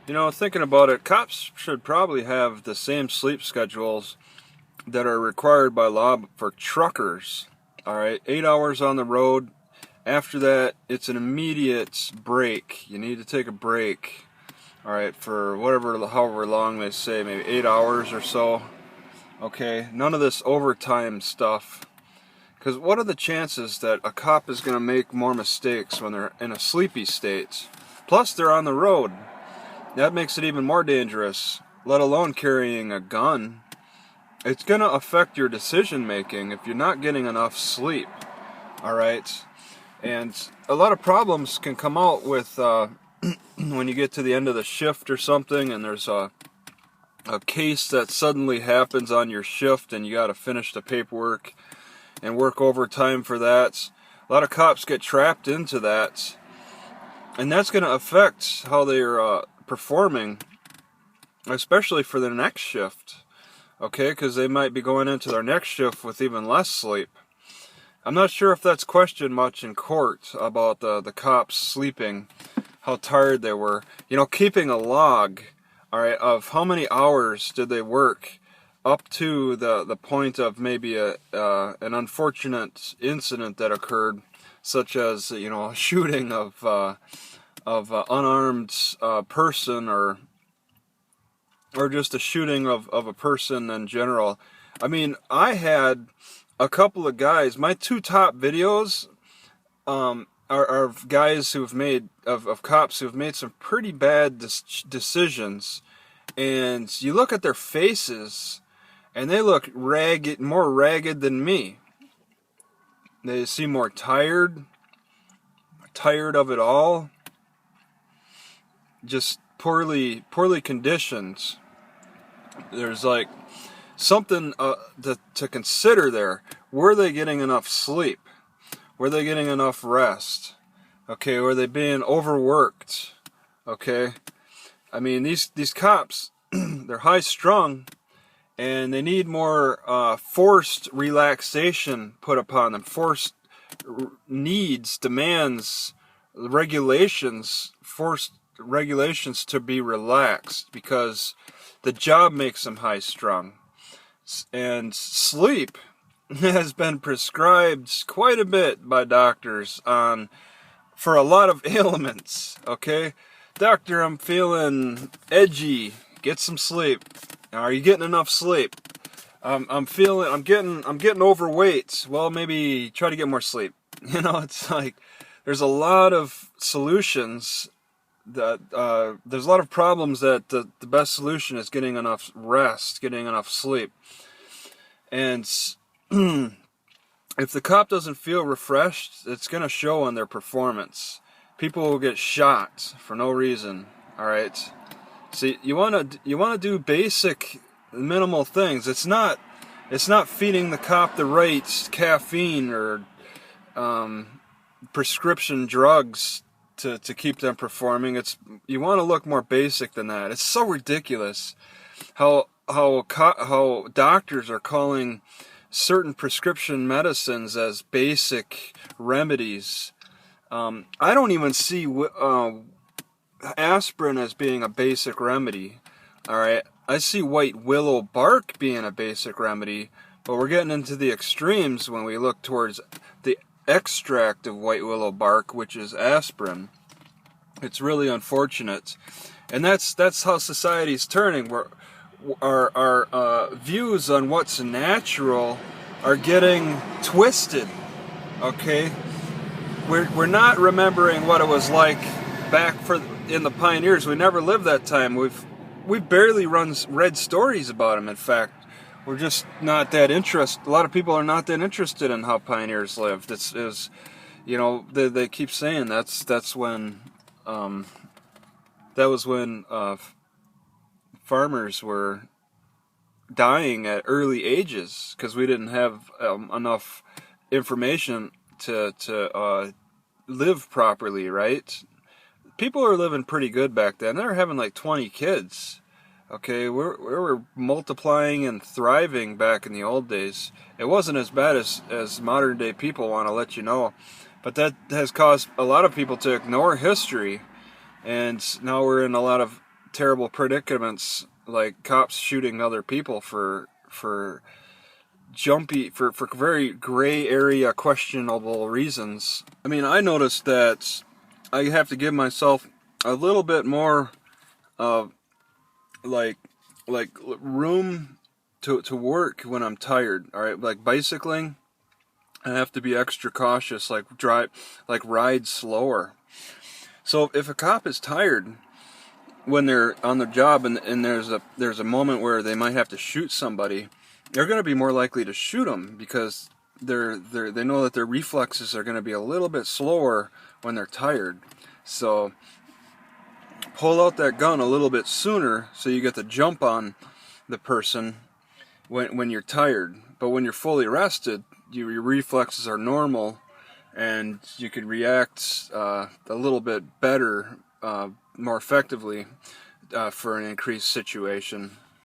You know, thinking about it, cops should probably have the same sleep schedules that are required by law for truckers. All right, 8 hours on the road. After that, it's an immediate break. You need to take a break. All right, for however long they say, maybe 8 hours or so. Okay, none of this overtime stuff. Because what are the chances that a cop is going to make more mistakes when they're in a sleepy state? Plus, they're on the road. That makes it even more dangerous, let alone carrying a gun. It's going to affect your decision making if you're not getting enough sleep. Alright? And a lot of problems can come out with when you get to the end of the shift or something and there's a case that suddenly happens on your shift and you got to finish the paperwork and work overtime for that. A lot of cops get trapped into that. And that's going to affect how they're performing, especially for their next shift, okay, because they might be going into their next shift with even less sleep. I'm not sure if that's questioned much in court about the cops sleeping, how tired they were. You know, keeping a log, all right, of how many hours did they work up to the point of maybe an unfortunate incident that occurred, such as, you know, a shooting of unarmed person or just a shooting of a person in general. I mean, I had a couple of guys, my two top videos are guys who've made, of cops who've made some pretty bad decisions, and you look at their faces and they look ragged, more ragged than me. They seem more tired of it all. Just poorly conditioned. There's like something to consider there. Were they getting enough sleep? Were they getting enough rest? Okay, were they being overworked? Okay, I mean these cops, they're high strung, and they need more forced relaxation put upon them. Forced needs, demands, regulations, forced regulations to be relaxed because the job makes them high strung. And sleep has been prescribed quite a bit by doctors for a lot of ailments. Okay, doctor, I'm feeling edgy. Get some sleep. Are you getting enough sleep? I'm getting overweight. Well, maybe try to get more sleep. You know, it's like there's a lot of solutions that there's a lot of problems that the best solution is getting enough rest, getting enough sleep. And if the cop doesn't feel refreshed, it's going to show on their performance. People will get shot for no reason. All right. See, you want to do basic, minimal things. It's not feeding the cop the right caffeine or prescription drugs to keep them performing. You want to look more basic than that. It's so ridiculous how doctors are calling certain prescription medicines as basic remedies. I don't even see aspirin as being a basic remedy. All right, I see white willow bark being a basic remedy, but we're getting into the extremes when we look towards the extract of white willow bark, which is aspirin. It's really unfortunate, and that's how society's turning. Our views on what's natural are getting twisted. Okay, we're not remembering what it was like back in the pioneers. We never lived that time. We've barely read stories about them. In fact, we're just not that interested. A lot of people are not that interested in how pioneers lived. You know, they keep saying that's when that was when farmers were dying at early ages because we didn't have enough information to live properly, right? People were living pretty good back then. They were having like 20 kids. Okay, we were multiplying and thriving back in the old days. It wasn't as bad as modern day people want to let you know. But that has caused a lot of people to ignore history. And now we're in a lot of terrible predicaments, like cops shooting other people for very gray area questionable reasons. I mean, I noticed that I have to give myself a little bit more like room to work when I'm tired. All right, like bicycling, I have to be extra cautious, like ride slower. So if a cop is tired when they're on the job and there's a moment where they might have to shoot somebody, they're going to be more likely to shoot them because they know that their reflexes are going to be a little bit slower when they're tired. So pull out that gun a little bit sooner so you get the jump on the person when you're tired. But when you're fully rested, your reflexes are normal and you can react a little bit better, more effectively for an increased situation.